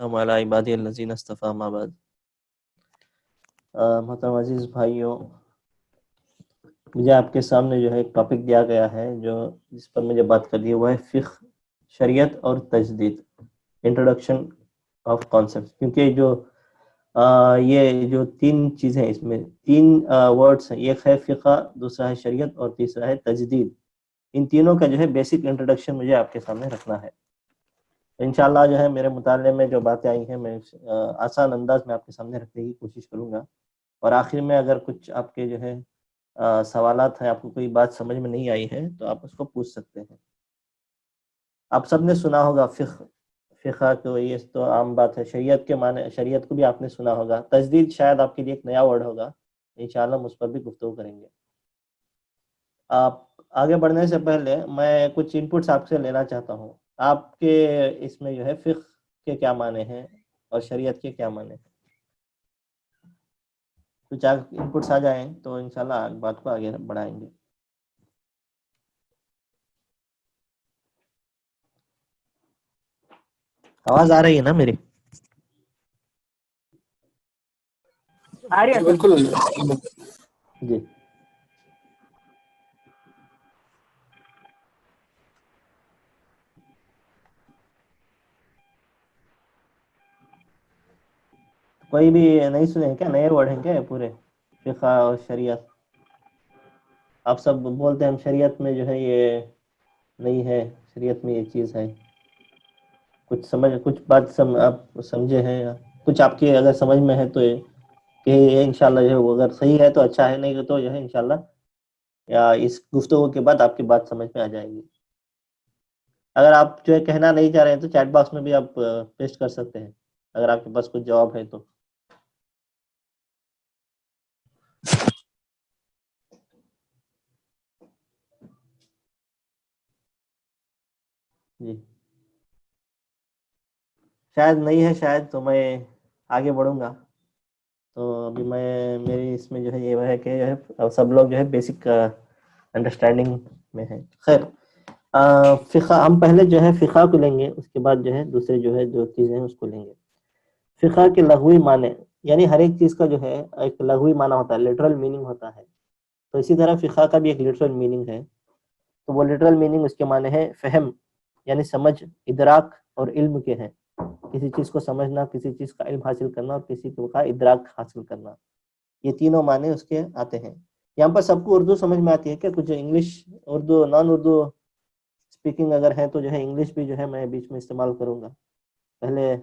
ہمارا عبادی الذین اصطفیٰ ما بعد۔ محترم عزیز بھائیوں، مجھے آپ کے سامنے جو ہے ایک ٹاپک دیا گیا ہے جس پر مجھے بات کرنی ہے، وہ ہے فقہ، شریعت اور تجدید، انٹروڈکشن آف کانسیپٹ۔ کیونکہ یہ جو تین چیزیں اس میں تین ورڈس ہیں، ایک ہے فقہ، دوسرا ہے شریعت اور تیسرا ہے تجدید۔ ان تینوں کا جو ہے بیسک انٹروڈکشن مجھے آپ کے سامنے رکھنا ہے۔ انشاءاللہ جو ہے میرے مطالعے میں جو باتیں آئی ہیں میں آسان انداز میں آپ کے سامنے رکھنے کی کوشش کروں گا، اور آخر میں اگر کچھ آپ کے جو ہے سوالات ہیں، آپ کو کوئی بات سمجھ میں نہیں آئی ہے تو آپ اس کو پوچھ سکتے ہیں۔ آپ سب نے سنا ہوگا فقہ تو یہ تو عام بات ہے، شریعت کے معنی، شریعت کو بھی آپ نے سنا ہوگا۔ تجدید شاید آپ کے لیے ایک نیا ورڈ ہوگا، انشاءاللہ ہم اس پر بھی گفتگو کریں گے۔ آپ آگے بڑھنے سے پہلے میں کچھ انپٹس آپ سے لینا چاہتا ہوں۔ آپ کے اس میں جو ہے فقہ کے کیا معنی ہیں اور شریعت کے کیا معنی ہیں؟ کچھ انپٹس آ جائیں تو انشاءاللہ بات کو آگے بڑھائیں گے۔ آواز آ رہی ہے نا میری؟ بالکل جی کوئی بھی نہیں سنے ہیں کیا؟ نئے ورڈ ہیں کیا پورے فقہ اور شریعت؟ آپ سب بولتے ہیں ہم شریعت میں جو ہے یہ نہیں ہے، شریعت میں یہ چیز ہے۔ کچھ بات آپ سمجھے ہیں، کچھ آپ کے اگر سمجھ میں ہے تو کہ یہ انشاءاللہ جو ہے اگر صحیح ہے تو اچھا ہے، نہیں تو جو ہے انشاءاللہ یا اس گفتگو کے بعد آپ کی بات سمجھ میں آ جائے گی۔ اگر آپ جو ہے کہنا نہیں چاہ رہے ہیں تو چیٹ باکس میں بھی آپ پیسٹ کر سکتے ہیں اگر آپ کے پاس کچھ جواب ہے تو۔ جی شاید نہیں ہے، شاید تو میں آگے بڑھوں گا۔ تو ابھی میری اس میں جو ہے یہ ہے کہ جو ہے سب لوگ جو ہے بیسک انڈرسٹینڈنگ میں ہیں۔ خیر، فقہ ہم پہلے جو ہے فقہ کو لیں گے، اس کے بعد جو ہے دوسرے جو ہے جو چیزیں ہیں اس کو لیں گے۔ فقہ کے لغوی معنی، یعنی ہر ایک چیز کا جو ہے ایک لغوی معنی ہوتا ہے، لٹرل میننگ ہوتا ہے، تو اسی طرح فقہ کا بھی ایک لٹرل میننگ ہے۔ تو وہ لٹرل میننگ اس کے معنی ہے فہم، یعنی سمجھ، ادراک اور علم کے ہیں۔ کسی چیز کو سمجھنا، کسی چیز کا علم حاصل کرنا اور کسی کا ادراک حاصل کرنا، یہ تینوں معنی اس کے آتے ہیں۔ یہاں پر سب کو اردو سمجھ میں آتی ہے کیا؟ کچھ انگلش، اردو، نان اردو اسپیکنگ اگر ہے تو جو ہے انگلش بھی جو ہے میں بیچ میں استعمال کروں گا۔ پہلے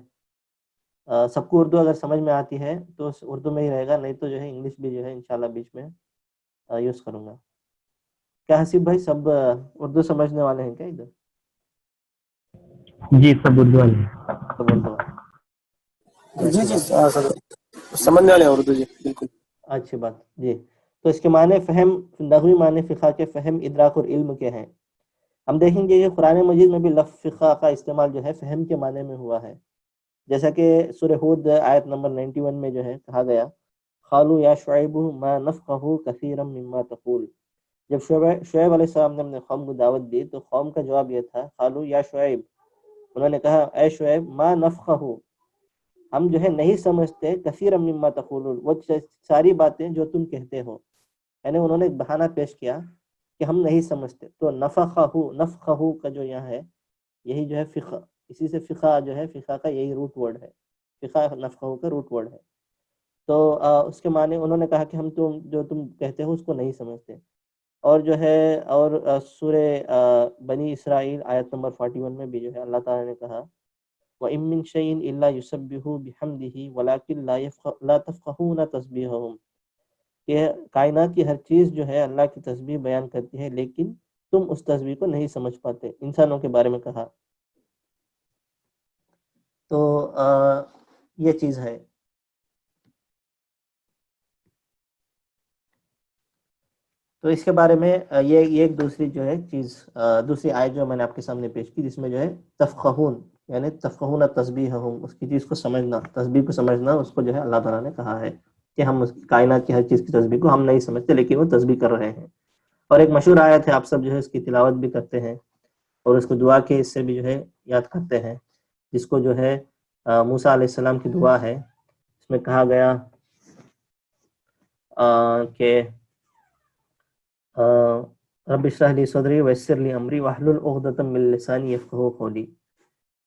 سب کو اردو اگر سمجھ میں آتی ہے تو اردو میں ہی رہے گا، نہیں تو جو ہے انگلش بھی جو ہے انشاءاللہ بیچ میں یوز کروں گا۔ کیا حسیب بھائی سب اردو سمجھنے والے ہیں کیا ادھر؟ جی سب اردو والے ہیں۔ سب اردو والے، جی سمجھنے والے اردو، جی بالکل اچھی بات جی۔ تو اس کے معنی فہم، لغوی معنی فقہ کے فہم، ادراک اور علم کے ہیں۔ ہم دیکھیں گے کہ قرآن مجید میں بھی لفظ فقہ کا استعمال جو ہے فہم کے معنی میں ہوا ہے، جیسا کہ سورہ ہود آیت نمبر 91 میں جو ہے کہا گیا، قالوا یا شعیب ما نفقہ کثیرا مما تقول۔ جب شعیب علیہ السلام نے اپنے قوم کو دعوت دی تو قوم کا جواب یہ تھا، قالوا یا شعیب، انہوں نے کہا اے شعیب، ما نفقہ، ہم جو ہے نہیں سمجھتے، کثیرا مما تقولون، وہ ساری باتیں جو تم کہتے ہو۔ یعنی انہوں نے ایک بہانہ پیش کیا کہ ہم نہیں سمجھتے۔ تو نفقہ کا جو یہاں ہے یہی جو ہے فقہ، اسی سے فقہ جو ہے فقہ کا یہی روٹ ورڈ ہے، فقہ نفقہ کا روٹ ورڈ ہے۔ تو اس کے معنی انہوں نے کہا کہ ہم جو تم کہتے ہو اس کو نہیں سمجھتے۔ اور جو ہے اور سورہ بنی اسرائیل آیت نمبر 41 میں بھی جو ہے اللہ تعالیٰ نے کہا، وَإِن مِّن شَيْءٍ إِلَّا يُسَبِّحُ بِحَمْدِهِ وَلَٰكِن لَا تَفْقَهُونَ تَسْبِيحَهُمْ، کہ کائنات کی ہر چیز جو ہے اللہ کی تسبیح بیان کرتی ہے لیکن تم اس تسبیح کو نہیں سمجھ پاتے۔ انسانوں کے بارے میں کہا۔ تو یہ چیز ہے۔ تو اس کے بارے میں یہ ایک دوسری جو ہے چیز، دوسری آیت جو میں نے آپ کے سامنے پیش کی، جس میں جو ہے تفقہون، یعنی تفقہون تسبیحہم، اس کی چیز کو سمجھنا، تسبیح کو سمجھنا، اس کو جو ہے اللہ تعالیٰ نے کہا ہے کہ ہم اس کائنات کی ہر چیز کی تسبیح کو ہم نہیں سمجھتے لیکن وہ تسبیح کر رہے ہیں۔ اور ایک مشہور آیت ہے، آپ سب جو ہے اس کی تلاوت بھی کرتے ہیں اور اس کو دعا کے اس سے بھی جو ہے یاد کرتے ہیں، جس کو جو ہے موسیٰ علیہ السلام کی دعا ہے. اس میں کہا گیا کہ رب اشرح لی صدری ویسر لی امری واحلل عقدۃ من لسانی یفقہوا قولی،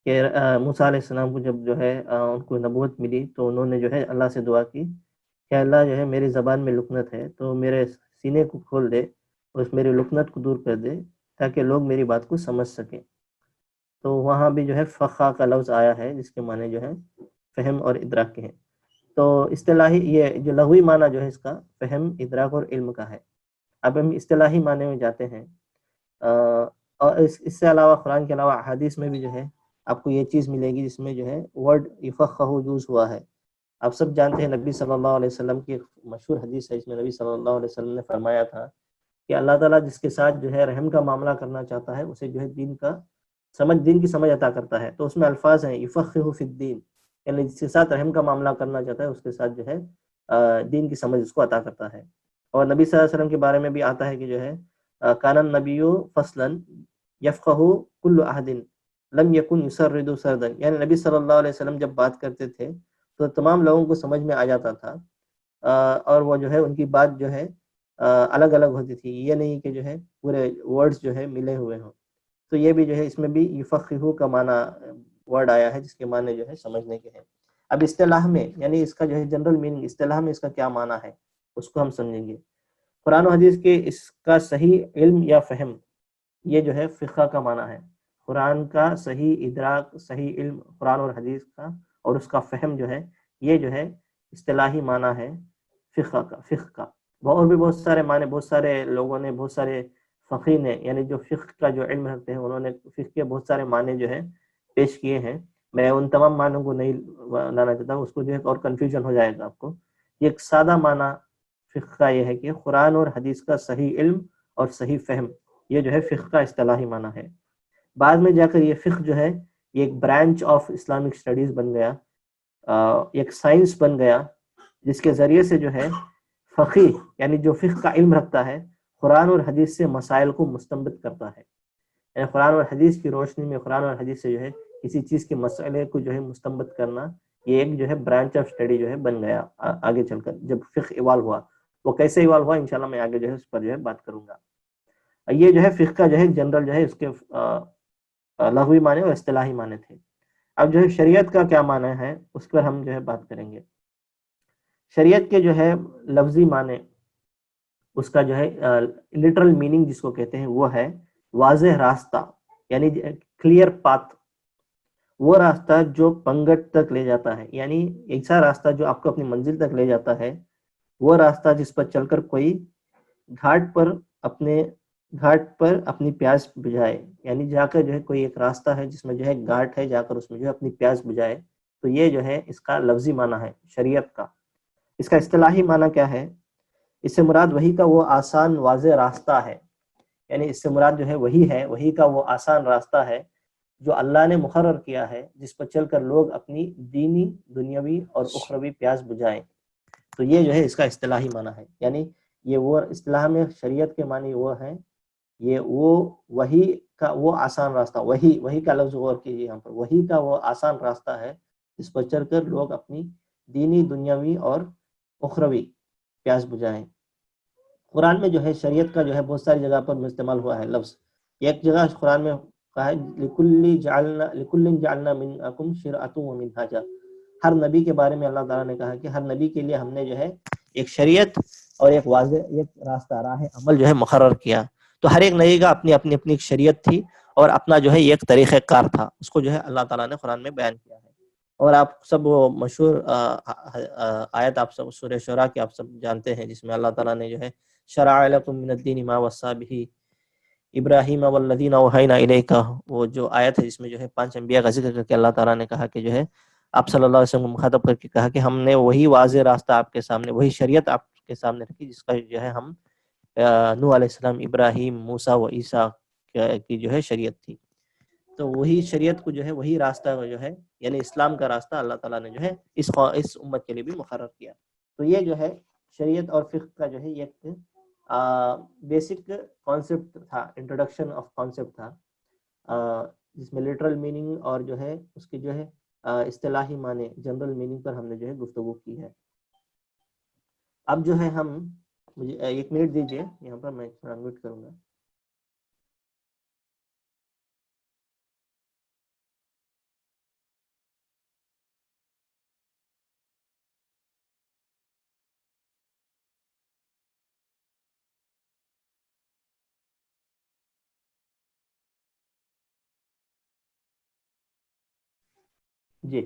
کہ موسیٰ علیہ السلام کو جب جو ہے ان کو نبوت ملی تو انہوں نے جو ہے اللہ سے دعا کی کہ اللہ جو ہے میری زبان میں لکنت ہے تو میرے سینے کو کھول دے اور اس میری لکنت کو دور کر دے تاکہ لوگ میری بات کو سمجھ سکیں. تو وہاں بھی جو ہے فقہ کا لفظ آیا ہے جس کے معنی جو ہے فہم اور ادراک کے ہیں. تو اصطلاحی یہ جو لغوی معنی جو ہے اس کا فہم، ادراک اور علم کا ہے. اب ہم اصطلاحی معنی میں جاتے ہیں. اور اس سے علاوہ قرآن کے علاوہ احادیث میں بھی جو ہے آپ کو یہ چیز ملے گی جس میں جو ہے ورڈ یفقہ یوز ہوا ہے. آپ سب جانتے ہیں نبی صلی اللہ علیہ وسلم کی ایک مشہور حدیث ہے، اس میں نبی صلی اللہ علیہ وسلم نے فرمایا تھا کہ اللہ تعالیٰ جس کے ساتھ جو ہے رحم کا معاملہ کرنا چاہتا ہے اسے جو ہے دین کی سمجھ عطا کرتا ہے. تو اس میں الفاظ ہیں یفقہہ فی الدین، یعنی جس کے ساتھ رحم کا معاملہ کرنا چاہتا ہے اس کے ساتھ جو ہے دین کی سمجھ اس کو عطا کرتا ہے. اور نبی صلی اللہ علیہ وسلم کے بارے میں بھی آتا ہے کہ جو ہے کان النبی فصلا یفقہ کل احد لم یکن یسرد سردا، یعنی نبی صلی اللہ علیہ وسلم جب بات کرتے تھے تو تمام لوگوں کو سمجھ میں آ جاتا تھا، اور وہ جو ہے ان کی بات جو ہے الگ الگ ہوتی تھی، یہ نہیں کہ جو ہے پورے ورڈز جو ہے ملے ہوئے ہوں. تو یہ بھی جو ہے اس میں بھی یفقہ کا معنی ورڈ آیا ہے جس کے معنی جو ہے سمجھنے کے ہیں. اب اصطلاح میں یعنی اس کا جو ہے جنرل میننگ اصطلاح میں اس کا کیا معنی ہے اس کو ہم سمجھیں گے. قرآن و حدیث کے اس کا صحیح علم یا فہم، یہ جو ہے فقہ کا معنی ہے. قرآن کا صحیح ادراک، صحیح علم قرآن اور حدیث کا اور اس کا فہم جو ہے یہ جو ہے اصطلاحی معنی ہے فقہ کا. اور بھی بہت سارے معنی، بہت سارے لوگوں نے، بہت سارے فقیہ نے، یعنی جو فقہ کا جو علم رکھتے ہیں انہوں نے فقہ کے بہت سارے معنی جو ہے پیش کیے ہیں. میں ان تمام معنوں کو نہیں لانا چاہتا ہوں، اس کو جو ہے اور کنفیوژن ہو جائے گا آپ کو. ایک سادہ معنی فقہ کا یہ ہے کہ قرآن اور حدیث کا صحیح علم اور صحیح فہم، یہ جو ہے فقہ کا اصطلاحی معنی ہے. بعد میں جا کر یہ فقہ جو ہے یہ ایک برانچ آف اسلامک اسٹڈیز بن گیا، ایک سائنس بن گیا جس کے ذریعے سے جو ہے فقیہ یعنی جو فقہ کا علم رکھتا ہے قرآن اور حدیث سے مسائل کو مستنبط کرتا ہے. یعنی قرآن اور حدیث کی روشنی میں، قرآن اور حدیث سے جو ہے کسی چیز کے مسئلے کو جو ہے مستنبط کرنا، یہ ایک جو ہے برانچ آف اسٹڈی جو ہے بن گیا آگے چل کر جب فقہ ایوالو ہوا. وہ کیسے ایوالو ہوا انشاءاللہ میں آگے جو ہے اس پر جو ہے بات کروں گا. یہ جو ہے فقہ کا جو ہے جنرل جو ہے اس کے لغوی معنی اور اصطلاحی معنی تھے. اب جو ہے شریعت کا کیا معنی ہے اس پر ہم جو ہے بات کریں گے. شریعت کے جو ہے لفظی معنی، اس کا جو ہے لٹرل میننگ جس کو کہتے ہیں وہ ہے واضح راستہ، یعنی کلیئر پاتھ، وہ راستہ جو پنگٹ تک لے جاتا ہے، یعنی ایسا راستہ جو آپ کو اپنی منزل تک لے جاتا ہے، وہ راستہ جس پر چل کر کوئی گھاٹ پر اپنی پیاس بجھائے، یعنی جا کر جو ہے کوئی ایک راستہ ہے جس میں جو ہے گھاٹ ہے، جا کر اس میں جو ہے اپنی پیاس بجھائے. تو یہ جو ہے اس کا لفظی معنی ہے شریعت کا. اس کا اصطلاحی معنی کیا ہے؟ اس سے مراد وہی کا وہ آسان واضح راستہ ہے، یعنی اس سے مراد جو ہے وہی کا وہ آسان راستہ ہے جو اللہ نے مقرر کیا ہے، جس پر چل کر لوگ اپنی دینی، دنیاوی اور اخروی پیاس بجھائیں. تو یہ جو ہے اس کا اصطلاحی معنی ہے. یعنی یہ وہ اصطلاح میں شریعت کے معنی وہ ہیں، یہ وہی کا وہ آسان راستہ، وہی کا لفظ غور کیجیے یہاں پر، وہی کا وہ آسان راستہ ہے جس پر چل کر لوگ اپنی دینی، دنیاوی اور اخروی پیاس بجھائیں. قرآن میں جو ہے شریعت کا جو ہے بہت ساری جگہ پر استعمال ہوا ہے لفظ. ایک جگہ قرآن میں کہا ہے لِكُلٍّ جَعَلْنَا مِنْكُمْ شِرْعَةً وَمِنْهَاجًا. ہر نبی کے بارے میں اللہ تعالیٰ نے کہا کہ ہر نبی کے لیے ہم نے جو ہے ایک شریعت اور ایک واضح ایک راستہ راہ عمل جو ہے مقرر کیا. تو ہر ایک نبی کا اپنی ایک شریعت تھی اور اپنا جو ہے ایک طریقہ کار تھا، اس کو جو ہے اللہ تعالیٰ نے قرآن میں بیان کیا ہے. اور آپ سب وہ مشہور آیت آپ سب سورہ شعراء کی آپ سب جانتے ہیں جس میں اللہ تعالیٰ نے جو ہے شرع لکم من الدین ما وصی بہ ابراہیم والذین اوحینا الیک، وہ جو آیت ہے جس میں جو ہے 5 انبیاء کا ذکر کر کے اللہ تعالیٰ نے کہا کہ جو ہے آپ صلی اللہ علیہ وسلم کو مخاطب کر کے کہا کہ ہم نے وہی واضح راستہ آپ کے سامنے، وہی شریعت آپ کے سامنے رکھی جس کا جو ہے ہم نوح علیہ السلام، ابراہیم، موسیٰ و عیسیٰ کی جو ہے شریعت تھی. تو وہی شریعت کو جو ہے وہی راستہ جو ہے یعنی اسلام کا راستہ اللہ تعالیٰ نے جو ہے اس امت کے لیے بھی مقرر کیا. تو یہ جو ہے شریعت اور فقہ کا جو ہے ایک بیسک کانسیپٹ تھا، انٹروڈکشن آف کانسیپٹ تھا، جس میں لٹرل میننگ اور جو ہے اس کی جو ہے اصطلاحی معنی جنرل میننگ پر ہم نے جو ہے گفتگو کی ہے. اب جو ہے ہم مجھے 1 منٹ دیجیے یہاں پر میں تھوڑا میوٹ کروں گا. جی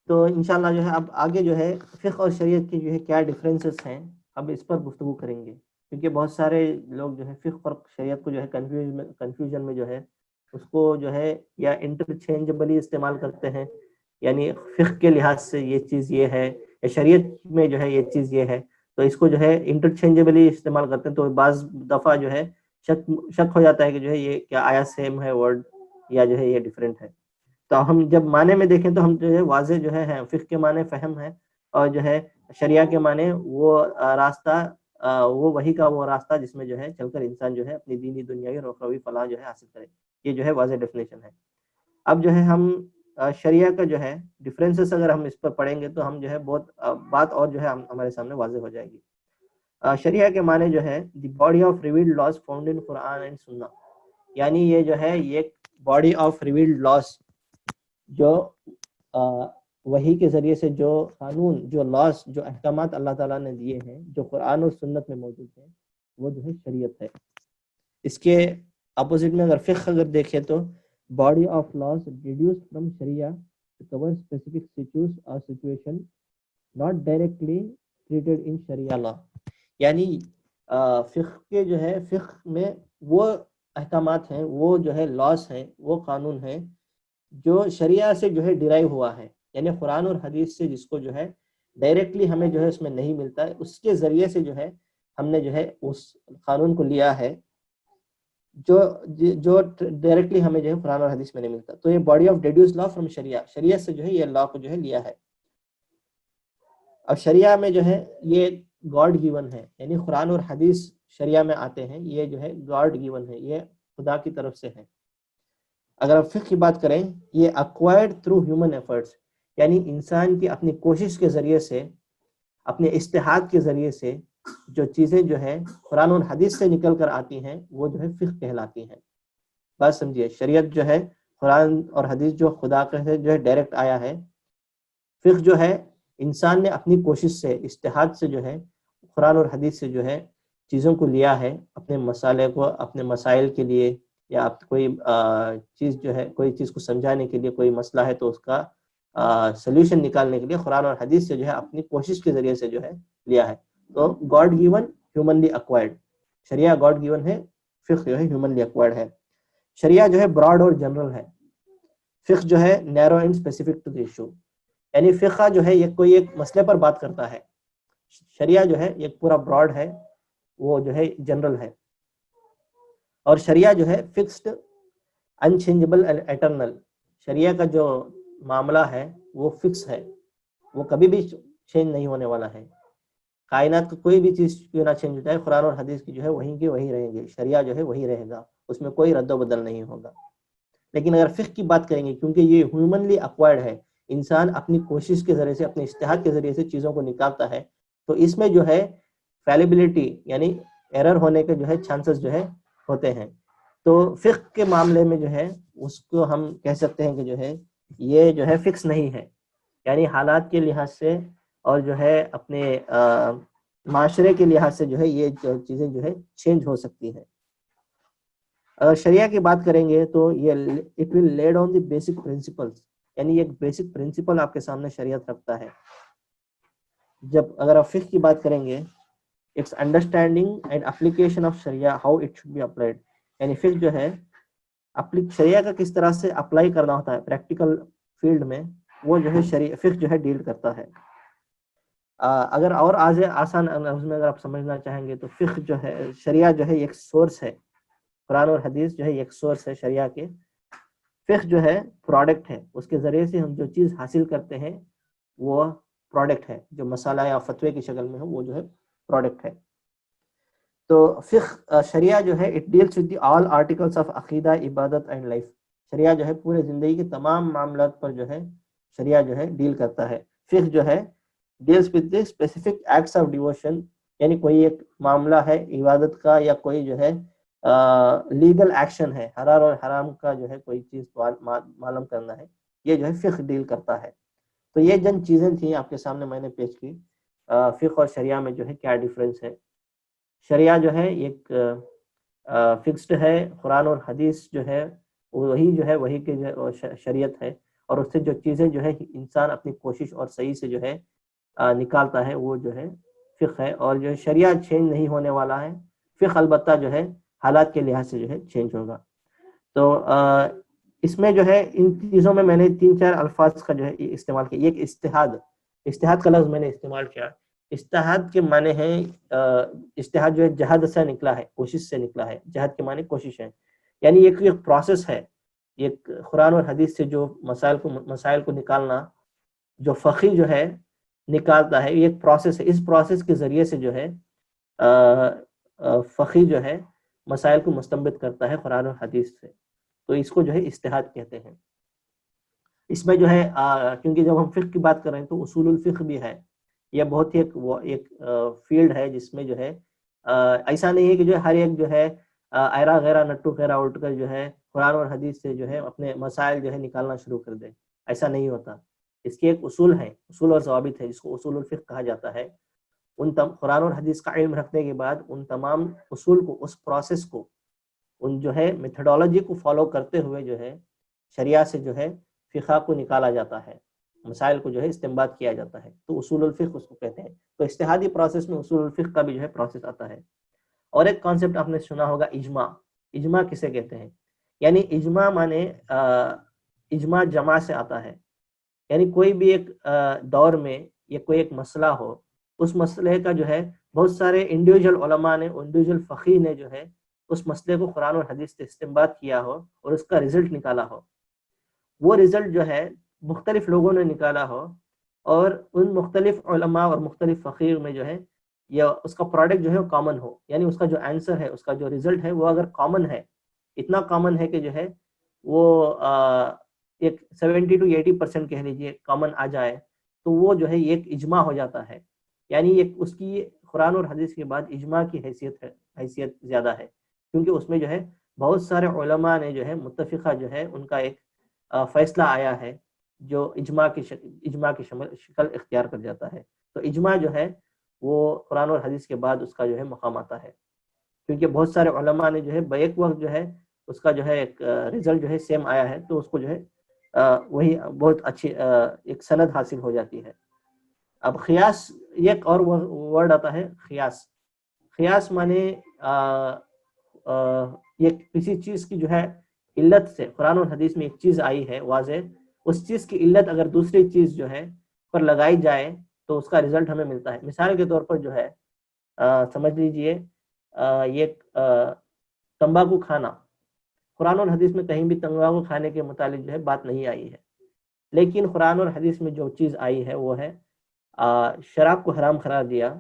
تو انشاءاللہ جو ہے اب آگے جو ہے فقہ اور شریعت کی جو ہے کیا ڈفرینسز ہیں اب اس پر گفتگو کریں گے، کیونکہ بہت سارے لوگ جو ہے فقہ اور شریعت کو جو ہے کنفیوژن میں جو ہے اس کو جو ہے یا انٹرچینجبلی استعمال کرتے ہیں، یعنی فقہ کے لحاظ سے یہ چیز یہ ہے یا شریعت میں جو ہے یہ چیز یہ ہے، تو اس کو جو ہے انٹرچینجبلی استعمال کرتے ہیں. تو بعض دفعہ جو ہے شک ہو جاتا ہے کہ جو ہے یہ کیا آیا سیم ہے ورڈ یا جو ہے یہ ڈفرینٹ ہے. تو ہم جب معنی میں دیکھیں تو ہم جو ہے واضح جو ہے فقہ کے معنی فہم ہے، اور جو ہے شریعہ کے معنی وہ راستہ وہ وہی کا وہ راستہ جس میں جو ہے چل کر انسان جو ہے اپنی دینی دنیاوی اور اخروی فلاح جو ہے حاصل کرے. یہ جو ہے واضح ڈیفینیشن ہے. اب جو ہے ہم شریعہ کا جو ہے ڈفرینسز اگر ہم اس پر پڑھیں گے تو ہم جو ہے بہت بات اور جو ہے ہمارے سامنے واضح ہو جائے گی. شریعہ کے معنی جو ہے the body of revealed laws found in Quran and سنہ، یعنی یہ جو ہے یہ باڈی آف ریویلڈ لاز جو وحی کے ذریعے سے جو قانون جو لاس جو احکامات اللہ تعالیٰ نے دیے ہیں جو قرآن اور سنت میں موجود ہیں وہ جو ہے شریعت ہے. اس کے اپوزٹ میں اگر فقہ اگر دیکھیں تو body of laws deduced from Sharia to cover specific issues or situation not directly treated in sharia law، یعنی فقہ کے جو ہے فقہ میں وہ احکامات ہیں وہ جو ہے لاس ہیں وہ قانون ہیں جو شریعہ سے جو ہے ڈرائیو ہوا ہے، یعنی قرآن اور حدیث سے جس کو جو ہے ڈائریکٹلی ہمیں جو ہے اس میں نہیں ملتا ہے، اس کے ذریعے سے جو ہے ہم نے جو ہے اس قانون کو لیا ہے جو ڈائریکٹلی ہمیں جو ہے قرآن اور حدیث میں نہیں ملتا. تو یہ body of deduce law from Sharia, شریعت سے جو ہے یہ لا کو جو ہے لیا ہے. اور شریعہ میں جو ہے یہ گاڈ گیون ہے، یعنی قرآن اور حدیث شریعہ میں آتے ہیں یہ جو ہے گاڈ گیون ہے، یہ خدا کی طرف سے ہے. اگر آپ فقہ کی بات کریں یہ acquired through human efforts، یعنی انسان کی اپنی کوشش کے ذریعے سے اپنے اجتہاد کے ذریعے سے جو چیزیں جو ہے قرآن اور حدیث سے نکل کر آتی ہیں وہ جو ہے فقہ کہلاتی ہیں. بات سمجھیے، شریعت جو ہے قرآن اور حدیث جو خدا کے سے جو ہے ڈائریکٹ آیا ہے، فقہ جو ہے انسان نے اپنی کوشش سے اجتہاد سے جو ہے قرآن اور حدیث سے جو ہے چیزوں کو لیا ہے اپنے مسئلے کو اپنے مسائل کے لیے، یا کوئی چیز جو ہے کوئی چیز کو سمجھانے کے لیے کوئی مسئلہ ہے تو اس کا سلیوشن نکالنے کے لیے قرآن اور حدیث سے جو ہے اپنی کوشش کے ذریعے سے جو ہے لیا ہے. تو God given humanly acquired, Sharia God given ہے، فقہ جو ہے ہیومنلی ایکوائرڈ ہے. شریعہ جو ہے براڈ اور جنرل ہے، فقہ جو ہے narrow and specific to the issue, یعنی فقہ جو ہے یہ کوئی ایک مسئلے پر بات کرتا ہے، شریعہ جو ہے ایک پورا براڈ ہے وہ جو ہے جنرل ہے. اور شریعہ جو ہے فکسڈ انچینجبل ایٹرنل، شریعہ کا جو معاملہ ہے وہ فکس ہے، وہ کبھی بھی چینج نہیں ہونے والا ہے. کائنات کا کوئی بھی چیز کیوں نہ چینج ہو جائے قرآن اور حدیث کی جو ہے وہیں کے وہیں رہیں گے، شریعہ جو ہے وہی رہے گا، اس میں کوئی رد و بدل نہیں ہوگا. لیکن اگر فقہ کی بات کریں گے کیونکہ یہ ہیومنلی ایکوائرڈ ہے، انسان اپنی کوشش کے ذریعے سے اپنے اجتہاد کے ذریعے سے چیزوں کو نکالتا ہے، تو اس میں جو ہے فیلیبلٹی یعنی ایرر ہونے کے جو ہے چانسز جو ہے ہوتے ہیں. تو فقہ کے معاملے میں جو ہے اس کو ہم کہہ سکتے ہیں کہ جو ہے یہ جو ہے فکس نہیں ہے، یعنی حالات کے لحاظ سے اور جو ہے اپنے معاشرے کے لحاظ سے جو ہے یہ چیزیں جو ہے چینج ہو سکتی ہیں. اگر شریعہ کی بات کریں گے تو یہ it will lead on the basic principles, یعنی ایک بیسک پرنسپل آپ کے سامنے شریعت رکھتا ہے. جب اگر آپ فقہ کی بات کریں گے its understanding and application of Sharia how it should be applied, یعنی فقہ جو ہے شریعہ کا کس طرح سے اپلائی کرنا ہوتا ہے پریکٹیکل فیلڈ میں، وہ جو ہے فقہ جو ہے ڈیل کرتا ہے. اگر اور آسان لفظ میں اگر آپ سمجھنا چاہیں گے تو فقہ جو ہے شریعہ جو ہے ایک سورس ہے، قرآن اور حدیث جو ہے ایک سورس ہے شریعہ کے، فقہ جو ہے پروڈکٹ ہے، اس کے ذریعے سے ہم جو چیز حاصل کرتے ہیں وہ پروڈکٹ ہے، جو مسئلہ یا فتوے کی شکل میں ہو وہ جو ہے پروڈکٹ ہے. تو فقہ شریعہ جو ہے it deals with the all articles of عقیدہ عبادت اینڈ لائف، شریعہ جو ہے پورے زندگی کے تمام معاملات پر جو ہے شریعہ جو ہے ڈیل کرتا ہے. فقہ جو ہے deals with the specific acts of devotion, یعنی کوئی ایک معاملہ ہے عبادت کا یا کوئی جو ہے لیگل ایکشن ہے، حلال اور حرام کا جو ہے کوئی چیز معلوم کرنا ہے، یہ جو ہے فقہ ڈیل کرتا ہے. تو یہ جن چیزیں تھیں آپ کے سامنے میں نے پیش کی. فقہ اور شریعہ میں جو ہے کیا ڈیفرنس ہے. شریعہ جو ہے ایک فکسڈ ہے، قرآن اور حدیث جو ہے وہی جو ہے وہی کی شریعت ہے، اور اس سے جو چیزیں جو ہے انسان اپنی کوشش اور صحیح سے جو ہے نکالتا ہے وہ جو ہے فقہ ہے. اور جو شریعہ چینج نہیں ہونے والا ہے، فقہ البتہ جو ہے حالات کے لحاظ سے جو ہے چینج ہوگا. تو اس میں جو ہے ان چیزوں میں نے 3-4 الفاظ کا جو ہے استعمال کیا. ایک اجتہاد کا لفظ میں نے استعمال کیا. اجتہاد کے معنی ہے اجتہاد جو ہے جہاد سے نکلا ہے، کوشش سے نکلا ہے. جہاد کے معنی کوشش ہے، یعنی ایک پروسیس ہے. ایک قرآن اور حدیث سے جو مسائل کو نکالنا، جو فقی جو ہے نکالتا ہے، یہ ایک پروسیس ہے. اس پروسیس کے ذریعے سے جو ہے فقی جو ہے مسائل کو مستنبط کرتا ہے قرآن اور حدیث سے. تو اس کو جو ہے اجتہاد کہتے ہیں. اس میں جو ہے کیونکہ جب ہم فقہ کی بات کر رہے ہیں تو اصول الفقہ بھی ہے. یہ بہت ہی ایک فیلڈ ہے جس میں جو ہے ایسا نہیں ہے کہ جو ہے ہر ایک جو ہے ایرا غیرہ نٹو خیرہ اٹھ کر جو ہے قرآن اور حدیث سے جو ہے اپنے مسائل جو ہے نکالنا شروع کر دے. ایسا نہیں ہوتا. اس کے ایک اصول ہیں، اصول اور ضوابط ہے جس کو اصول الفقہ کہا جاتا ہے. ان قرآن اور حدیث کا علم رکھنے کے بعد ان تمام اصول کو، اس پروسیس کو، ان جو ہے میتھڈالوجی کو فالو کرتے ہوئے جو ہے شریعہ سے جو ہے فقہ کو نکالا جاتا ہے، مسائل کو جو ہے استنباط کیا جاتا ہے. تو اصول الفقہ اس کو کہتے ہیں. تو اجتہادی پروسیس میں اصول الفقہ کا بھی جو ہے پروسیس آتا ہے. اور ایک کانسیپٹ آپ نے سنا ہوگا، اجماع. اجماع کسے کہتے ہیں؟ یعنی اجماع مانے اجماع جمع سے آتا ہے. یعنی کوئی بھی ایک دور میں یا کوئی ایک مسئلہ ہو، اس مسئلے کا جو ہے بہت سارے انڈیویجول علماء نے، انڈیویجول فقی نے جو ہے اس مسئلے کو قرآن اور حدیث سے استنباط کیا ہو اور اس کا رزلٹ نکالا ہو. وہ رزلٹ جو ہے مختلف لوگوں نے نکالا ہو، اور ان مختلف علماء اور مختلف فقیر میں جو ہے یا اس کا پروڈکٹ جو ہے وہ کامن ہو. یعنی اس کا جو آنسر ہے، اس کا جو رزلٹ ہے وہ اگر کامن ہے، اتنا کامن ہے کہ جو ہے وہ ایک 70 to 80% کہہ لیجیے کامن آ جائے، تو وہ جو ہے ایک اجماع ہو جاتا ہے. یعنی ایک اس کی قرآن اور حدیث کے بعد اجماع کی حیثیت زیادہ ہے، کیونکہ اس میں جو ہے بہت سارے علماء نے جو ہے متفقہ جو ہے ان کا ایک فیصلہ آیا ہے جو اجماع کی شکل اختیار کر جاتا ہے. تو اجماع جو ہے وہ قرآن اور حدیث کے بعد اس کا جو ہے مقام آتا ہے، کیونکہ بہت سارے علماء نے جو ہے بیک وقت جو ہے اس کا جو ہے ایک رزلٹ جو ہے سیم آیا ہے، تو اس کو جو ہے وہی بہت اچھی ایک سند حاصل ہو جاتی ہے. اب قیاس، ایک اور ورڈ آتا ہے قیاس. قیاس مانے یہ کسی چیز کی جو ہے علت سے، قرآن اور حدیث میں ایک چیز آئی ہے واضح، اس چیز کی علت اگر دوسری چیز جو ہے پر لگائی جائے تو اس کا رزلٹ ہمیں ملتا ہے. مثال کے طور پر جو ہے سمجھ لیجئے یہ تمباکو کھانا، قرآن اور حدیث میں کہیں بھی تمباکو کھانے کے متعلق جو ہے بات نہیں آئی ہے، لیکن قرآن اور حدیث میں جو چیز آئی ہے وہ ہے شراب کو حرام قرار دیا،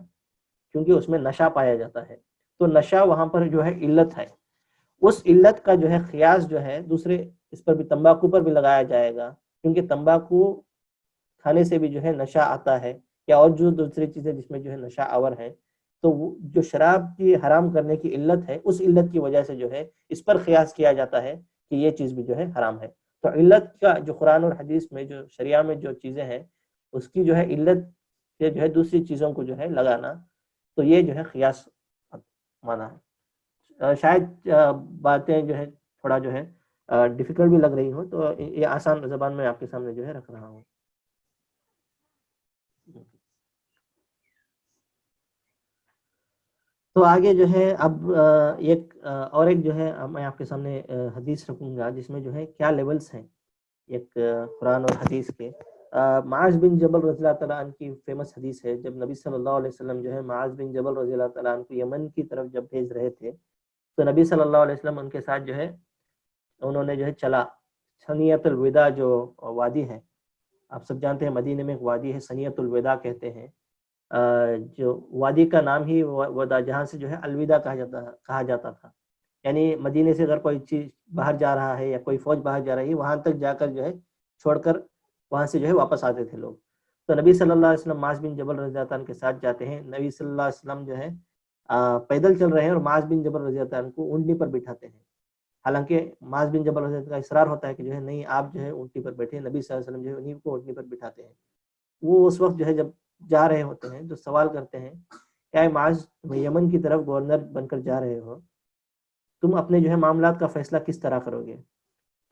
کیونکہ اس میں نشہ پایا جاتا ہے. تو نشہ وہاں پر جو ہے علت ہے. اس علت کا جو ہے قیاس جو ہے دوسرے اس پر بھی، تمباکو پر بھی لگایا جائے گا، کیونکہ تمباکو کھانے سے بھی جو ہے نشہ آتا ہے، یا اور جو دوسری چیزیں جس میں جو ہے نشہ آور ہے. تو جو شراب کی حرام کرنے کی علت ہے، اس علت کی وجہ سے جو ہے اس پر قیاس کیا جاتا ہے کہ یہ چیز بھی جو ہے حرام ہے. تو علت کا جو قرآن اور حدیث میں جو شریعہ میں جو چیزیں ہیں اس کی جو ہے علت سے جو ہے دوسری چیزوں کو جو ہے لگانا، تو یہ جو ہے قیاس مانا ہے. شاید باتیں جو ہے تھوڑا جو ہے ڈیفیکلٹ بھی لگ رہی ہوں، تو یہ آسان زبان میں آپ کے سامنے جو ہے رکھ رہا ہوں. تو آگے جو ہے اب ایک اور ایک جو ہے میں آپ کے سامنے حدیث رکھوں گا جس میں جو ہے کیا لیولز ہیں ایک قرآن اور حدیث کے. معاذ بن جبل رضی اللہ تعالیٰ عنہ کی فیمس حدیث ہے، جب نبی صلی اللہ علیہ وسلم جو ہے معاذ بن جبل رضی اللہ تعالیٰ عنہ کو یمن کی طرف جب بھیج رہے تھے، تو نبی صلی اللہ علیہ وسلم ان کے ساتھ جو ہے انہوں نے جو ہے چلا سنیت الوداع جو وادی ہے، آپ سب جانتے ہیں مدینے میں ایک وادی ہے سنیت الوداع کہتے ہیں، جو وادی کا نام ہی ودا، جہاں سے جو ہے الوداع کہا جاتا تھا. یعنی مدینے سے اگر کوئی چیز باہر جا رہا ہے یا کوئی فوج باہر جا رہی ہے، وہاں تک جا کر جو ہے چھوڑ کر وہاں سے جو ہے واپس آتے تھے لوگ. تو نبی صلی اللہ علیہ وسلم معاذ بن جبل رضی اللہ عنہ کے ساتھ جاتے ہیں. نبی صلی اللہ علیہ وسلم جو ہے پیدل چل رہے ہیں اور معاذ بن جبل رضی اللہ عنہ کو اونٹنی پر بٹھاتے ہیں. حالانکہ معاذ بن جبل رضی اللہ عنہ کا اصرار ہوتا ہے کہ جو ہے نہیں آپ جو ہے اونٹنی پر بیٹھے. نبی صلی اللہ علیہ وسلم جو ہے انہیں کو اونٹنی پر بٹھاتے ہیں. وہ اس وقت جو ہے جب جا رہے ہوتے ہیں تو سوال کرتے ہیں کیا معاذ تم یمن کی طرف گورنر بن کر جا رہے ہو, تم اپنے جو ہے معاملات کا فیصلہ کس طرح کرو گے؟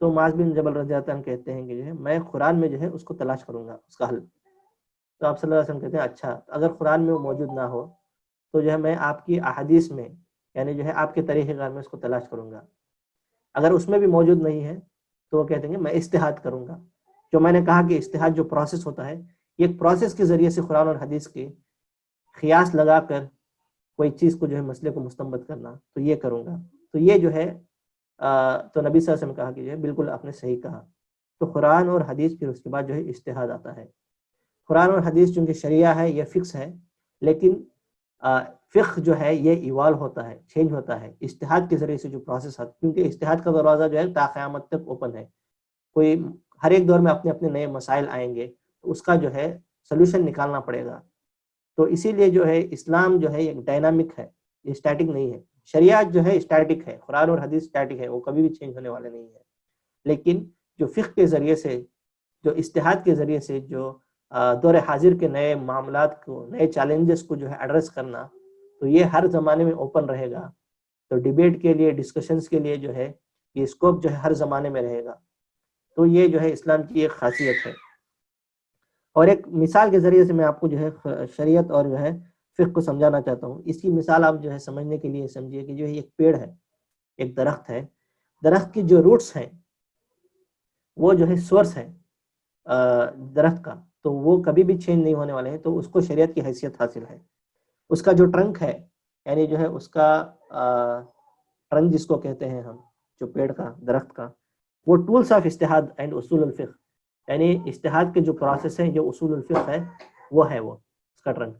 تو معاذ بن جبل رضی اللہ عنہ کہتے ہیں کہ جو ہے میں قرآن میں جو ہے اس کو تلاش کروں گا, اس کا حل. تو آپ صلی اللہ علیہ وسلم کہتے ہیں اچھا اگر قرآن میں وہ موجود نہ ہو تو جو ہے میں آپ کی احادیث میں یعنی جو ہے آپ کے طریقہ کار میں اس کو تلاش کروں گا. اگر اس میں بھی موجود نہیں ہے تو وہ کہتے ہیں کہ میں اجتہاد کروں گا. جو میں نے کہا کہ اجتہاد جو پروسیس ہوتا ہے یہ ایک پروسیس کے ذریعے سے قرآن اور حدیث کے قیاس لگا کر کوئی چیز کو جو ہے مسئلے کو مستنبط کرنا, تو یہ کروں گا. تو یہ جو ہے تو نبی صلی اللہ علیہ وسلم کہا کہ جو ہے بالکل آپ نے صحیح کہا. تو قرآن اور حدیث پھر اس کے بعد جو ہے اجتہاد آتا ہے. قرآن اور حدیث چونکہ شریعہ ہے یہ فکس ہے, لیکن فقہ جو ہے یہ ایوالو ہوتا ہے, چینج ہوتا ہے اجتہاد کے ذریعے سے جو پروسیس ہے, کیونکہ اجتہاد کا دروازہ جو ہے تا قیامت تک اوپن ہے. کوئی ہر ایک دور میں اپنے اپنے نئے مسائل آئیں گے تو اس کا جو ہے سلوشن نکالنا پڑے گا. تو اسی لیے جو ہے اسلام جو ہے ایک ڈائنامک ہے, یہ اسٹیٹک نہیں ہے. شریعت جو ہے اسٹیٹک ہے, قرآن اور حدیث اسٹیٹک ہے, وہ کبھی بھی چینج ہونے والے نہیں ہیں. لیکن جو فقہ کے ذریعے سے, جو اجتہاد کے ذریعے سے جو دور حاضر کے نئے معاملات کو, نئے چیلنجز کو جو ہے ایڈریس کرنا, تو یہ ہر زمانے میں اوپن رہے گا. تو ڈیبیٹ کے لیے, ڈسکشنز کے لیے جو ہے یہ اسکوپ جو ہے ہر زمانے میں رہے گا. تو یہ جو ہے اسلام کی ایک خاصیت ہے. اور ایک مثال کے ذریعے سے میں آپ کو جو ہے شریعت اور جو ہے فقہ کو سمجھانا چاہتا ہوں. اس کی مثال آپ جو ہے سمجھنے کے لیے سمجھیے کہ جو ہے ایک پیڑ ہے, ایک درخت ہے. درخت کی جو روٹس ہیں وہ جو ہے سورس ہے درخت کا, تو وہ کبھی بھی چینج نہیں ہونے والے ہیں. تو اس کو شریعت کی حیثیت حاصل ہے. اس کا جو ٹرنک ہے یعنی جو ہے اس کا ٹرنک جس کو کہتے ہیں ہم, جو پیڑ کا, درخت کا, وہ ٹولس آف اجتہاد اینڈ اصول الفقہ, یعنی اجتہاد کے جو پروسیس ہیں, جو اصول الفقہ ہے وہ ہے وہ اس کا ٹرنک.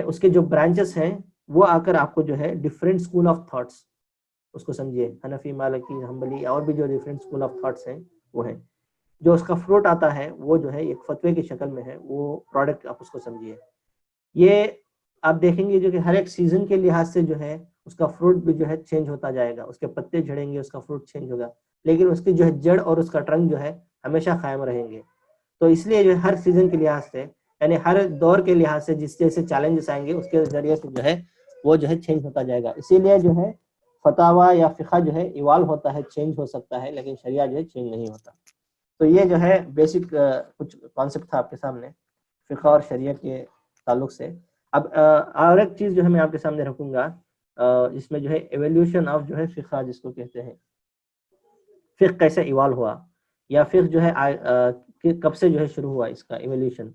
اس کے جو برانچز ہیں وہ آ کر آپ کو جو ہے ڈفرینٹ اسکول آف تھاٹس, اس کو سمجھیے حنفی, مالکی, حنبلی اور بھی جو ڈفرینٹ اسکول آف تھاٹس ہیں وہ ہیں. جو اس کا فروٹ آتا ہے وہ جو ہے ایک فتوے کی شکل میں ہے, وہ پروڈکٹ آپ اس کو سمجھیے. یہ آپ دیکھیں گے جو کہ ہر ایک سیزن کے لحاظ سے جو ہے اس کا فروٹ بھی جو ہے چینج ہوتا جائے گا, اس کے پتے جھڑیں گے, اس کا فروٹ چینج ہوگا, لیکن اس کی جو ہے جڑ اور اس کا ٹرنک جو ہے ہمیشہ قائم رہیں گے. تو اس لیے جو ہے ہر سیزن کے لحاظ سے, یعنی ہر دور کے لحاظ سے جس جیسے چیلنجز آئیں گے اس کے ذریعے سے جو ہے وہ جو ہے چینج ہوتا جائے گا. اسی لیے جو ہے فتاویٰ یا فقہ جو ہے ایوالو ہوتا ہے, چینج ہو سکتا ہے, لیکن شریعہ جو ہے چینج نہیں ہوتا. تو یہ جو ہے بیسک کچھ کانسیپٹ تھا آپ کے سامنے فقہ اور شریعت کے تعلق سے. اب اور ایک چیز جو ہے میں آپ کے سامنے رکھوں گا, جس میں جو ہے ایولیوشن آف جو ہے فقہ جس کو کہتے ہیں, فقہ کیسے ایوالو ہوا, یا فقہ جو ہے کب سے جو ہے شروع ہوا اس کا ایولیوشن.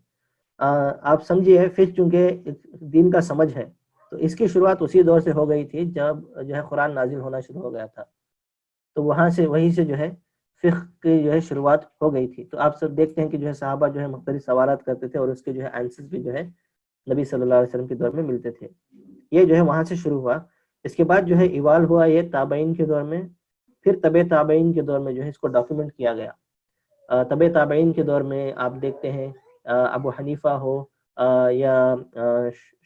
آپ سمجھیے فقہ چونکہ دین کا سمجھ ہے, تو اس کی شروعات اسی دور سے ہو گئی تھی جب جو ہے قرآن نازل ہونا شروع ہو گیا تھا. تو وہاں سے وہیں سے جو ہے فقہ کی جو ہے شروعات ہو گئی تھی. تو آپ سب دیکھتے ہیں کہ جو ہے صحابہ جو ہے مختلف سوالات کرتے تھے اور اس کے جو ہے آنسرز بھی جو ہے نبی صلی اللہ علیہ وسلم کے دور میں ملتے تھے. یہ جو ہے وہاں سے شروع ہوا. اس کے بعد جو ہے ایوالو ہوا یہ تابعین کے دور میں, پھر تبع تابعین کے دور میں جو ہے اس کو ڈاکیومنٹ کیا گیا. تبع تابعین کے دور میں آپ دیکھتے ہیں ابو حنیفہ ہو یا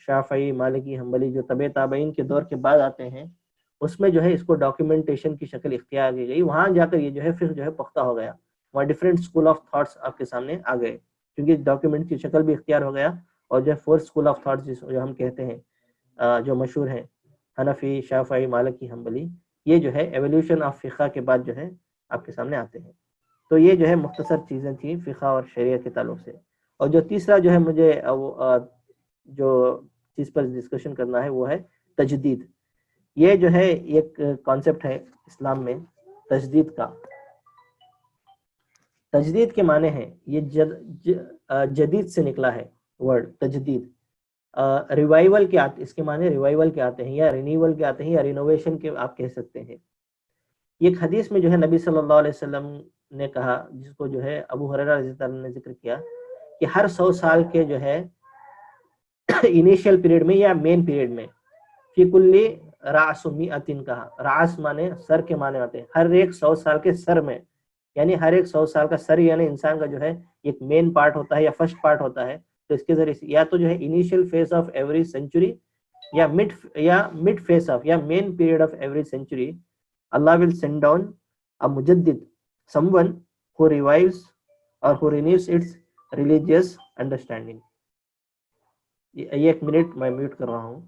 شافعی, مالکی, حنبلی, جو تبع تابعین کے دور کے بعد آتے ہیں, اس میں جو ہے اس کو ڈاکیومنٹیشن کی شکل اختیار کی گئی. وہاں جا کر یہ جو ہے فقہ جو ہے پختہ ہو گیا. وہاں ڈفرینٹ اسکول آف تھاٹس آپ کے سامنے آ گئے, کیونکہ ڈاکیومنٹ کی شکل بھی اختیار ہو گیا. اور جو ہے فورتھ اسکول آف تھاٹس جو ہم کہتے ہیں, جو مشہور ہیں حنفی, شافعی, مالکی, حنبلی, یہ جو ہے ایولیوشن آف فقہ کے بعد جو ہے آپ کے سامنے آتے ہیں. تو یہ جو ہے مختصر چیزیں تھیں فقہ اور شریعت کے تعلق سے. اور جو تیسرا جو ہے مجھے جو چیز پر ڈسکشن کرنا ہے وہ ہے تجدید. یہ جو ہے ایک کانسیپٹ ہے اسلام میں تجدید کا. تجدید کے معنی ہے, یہ جدید سے نکلا ہے ورڈ تجدید. ریوائیول کے آتے, اس کے معنی ریوائیول کے آتے ہیں, یا رینیول کے آتے ہیں, یا رینوویشن کے آپ کہہ سکتے ہیں. ایک حدیث میں جو ہے نبی صلی اللہ علیہ وسلم نے کہا, جس کو جو ہے ابو ہریرہ رضی اللہ عنہ نے ذکر کیا, کہ ہر 100 سال کے جو ہے انیشیل پیریڈ میں یا مین پیریڈ میں فی کلی راس میئتن کہا. راس مانے سر کے معنی آتے ہیں, ہر ایک 100 سال کے سر میں یعنی ہر ایک 100 سال کا سر یعنی انسان کا جو ہے ایک مین پارٹ ہوتا ہے یا فرسٹ پارٹ ہوتا ہے. تو اس کے ذریعے سے یا تو جو ہے initial phase of every century یا مڈ فیز آف یا main period of every century, Allah will send down a mujaddid, someone who revives or who renews its religious understanding. یہ ایک منٹ میں میوٹ کر رہا ہوں.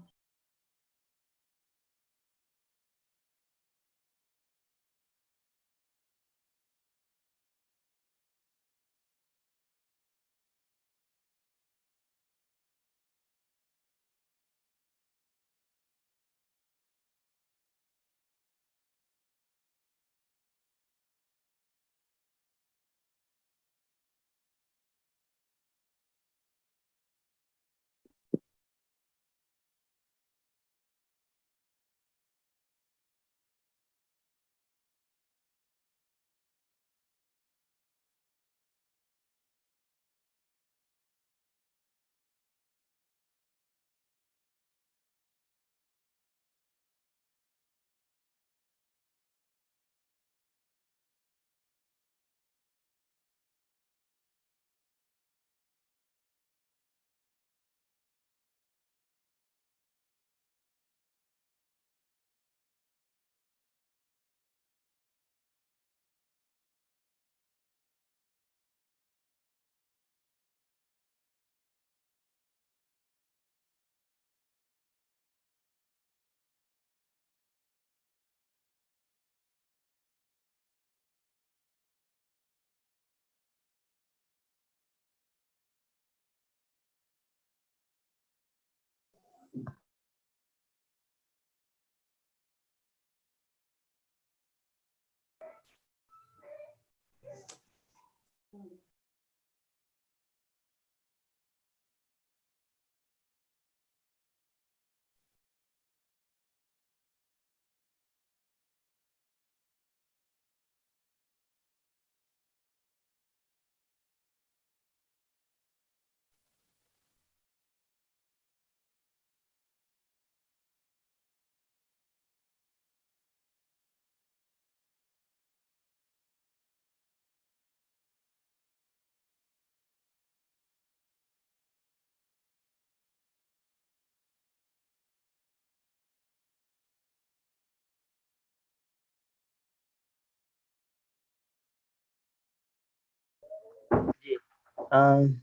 جی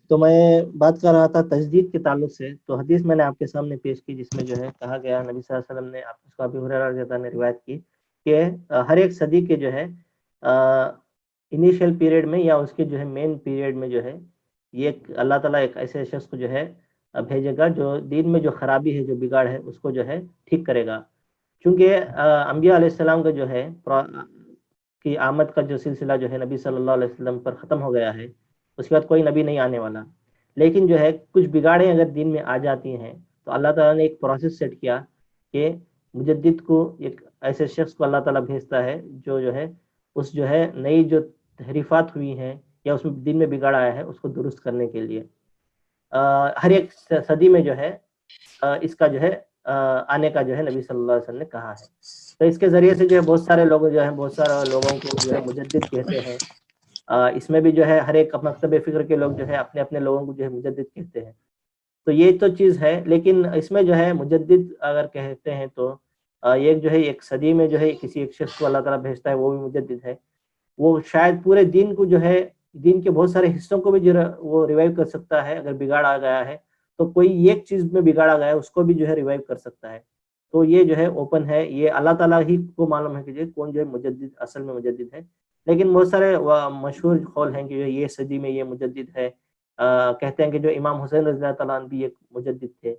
تو میں بات کر رہا تھا تجدید کے تعلق سے. تو حدیث میں نے آپ کے سامنے پیش کی جس میں جو ہے کہا گیا, نبی صلی اللہ علیہ وسلم نے اس کو ابی ہریرہ رضی اللہ عنہ نے روایت کی کہ ہر ایک صدی کے جو ہے انیشیل پیریڈ میں یا اس کے جو ہے مین پیریڈ میں جو ہے یہ اللہ تعالیٰ ایک ایسے شخص کو جو ہے بھیجے گا جو دین میں جو خرابی ہے, جو بگاڑ ہے, اس کو جو ہے ٹھیک کرے گا. چونکہ انبیاء علیہ السلام کا جو ہے کی آمد کا جو سلسلہ جو ہے نبی صلی اللہ علیہ وسلم پر ختم ہو گیا ہے, اس کے بعد کوئی نبی نہیں آنے والا. لیکن جو ہے کچھ بگاڑیں اگر دین میں آ جاتی ہیں تو اللہ تعالیٰ نے ایک پروسیس سیٹ کیا کہ مجدد کو ایک ایسے شخص کو اللہ تعالیٰ بھیجتا ہے جو ہے اس جو ہے نئی جو تحریفات ہوئی ہیں یا اس میں دین میں بگاڑ آیا ہے اس کو درست کرنے کے لیے. ہر ایک صدی میں جو ہے اس کا جو ہے آنے کا جو ہے نبی صلی اللہ علیہ وسلم نے کہا ہے. تو اس کے ذریعے سے جو ہے بہت سارے لوگ جو ہے بہت سارے لوگوں کو جو ہے مجدد کہتے ہیں. اس میں بھی جو ہے ہر ایک مکتب فکر کے لوگ جو ہے اپنے اپنے لوگوں کو جو ہے مجدد کہتے ہیں. تو یہ تو چیز ہے, لیکن اس میں جو ہے مجدد اگر کہتے ہیں تو یہ جو ہے ایک صدی میں جو ہے کسی ایک شخص کو اللہ تعالیٰ بھیجتا ہے وہ بھی مجدد ہے. وہ شاید پورے دین کو جو ہے دین کے بہت سارے حصوں کو بھی جو وہ ریوائیو کر سکتا ہے. اگر بگاڑ آ گیا ہے تو کوئی ایک چیز میں بگاڑ آ گیا ہے اس کو بھی جو ہے ریوائیو کر سکتا ہے. تو یہ جو ہے اوپن ہے, یہ اللہ تعالیٰ ہی کو معلوم ہے کہ کون جو ہے مجدد اصل میں مجدد ہے. لیکن بہت سارے مشہور قول ہیں کہ یہ صدی میں یہ مجدد ہے. کہتے ہیں کہ جو امام حسین رضی اللہ تعالیٰ عنہ بھی ایک مجدد تھے.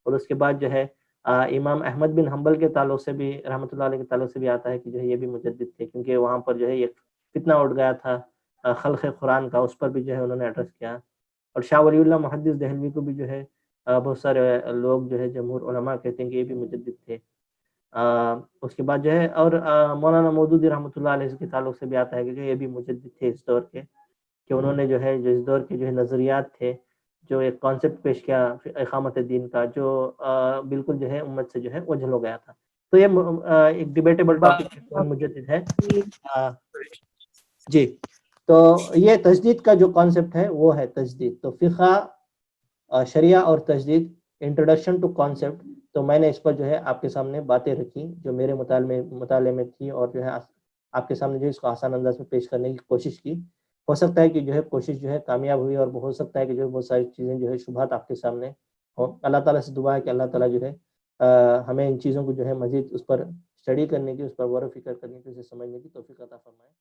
اور اس کے بعد جو ہے امام احمد بن حنبل کے تعلق سے بھی رحمۃ اللہ علیہ کے تعلق سے بھی آتا ہے کہ جو ہے یہ بھی مجدد تھے, کیونکہ وہاں پر جو ہے ایک فتنہ اٹھ گیا تھا خلق قرآن کا, اس پر بھی جو ہے انہوں نے ایڈریس کیا. اور شاہ ولی اللہ محدث دہلوی کو بھی جو ہے بہت سارے لوگ جو ہے جمہور علماء کہتے ہیں کہ یہ بھی مجدد تھے. اس کے بعد جو ہے اور مولانا مودودی رحمۃ اللہ علیہ کے تعلق سے بھی آتا ہے کہ یہ بھی مجدد تھے اس دور کے, کہ انہوں نے جو ہے جو اس دور کے جو ہے نظریات تھے, جو ایک کانسیپٹ پیش کیا اقامت دین کا, جو بالکل جو ہے امت سے جو ہے اوجھل ہو گیا تھا. تو یہ ایک ڈیبیٹیبل ٹاپک مجدد ہے. جی تو یہ تجدید کا جو کانسیپٹ ہے وہ ہے تجدید. تو فقہ شریعہ اور تجدید انٹروڈکشن ٹو کانسیپٹ. تو میں نے اس پر جو ہے آپ کے سامنے باتیں رکھی جو میرے مطالعے میں تھی, اور جو ہے آپ کے سامنے جو اس کو آسان انداز میں پیش کرنے کی کوشش کی. ہو سکتا ہے کہ جو ہے کوشش جو ہے کامیاب ہوئی, اور ہو سکتا ہے کہ جو ہے بہت ساری چیزیں جو ہے شبہات آپ کے سامنے ہوں. اللہ تعالیٰ سے دعا ہے کہ اللہ تعالیٰ جو ہے ہمیں ان چیزوں کو جو ہے مزید اس پر اسٹڈی کرنے کی, اس پر غور و فکر کرنے کی, اسے سمجھنے کی توفیق عطا فرمائے.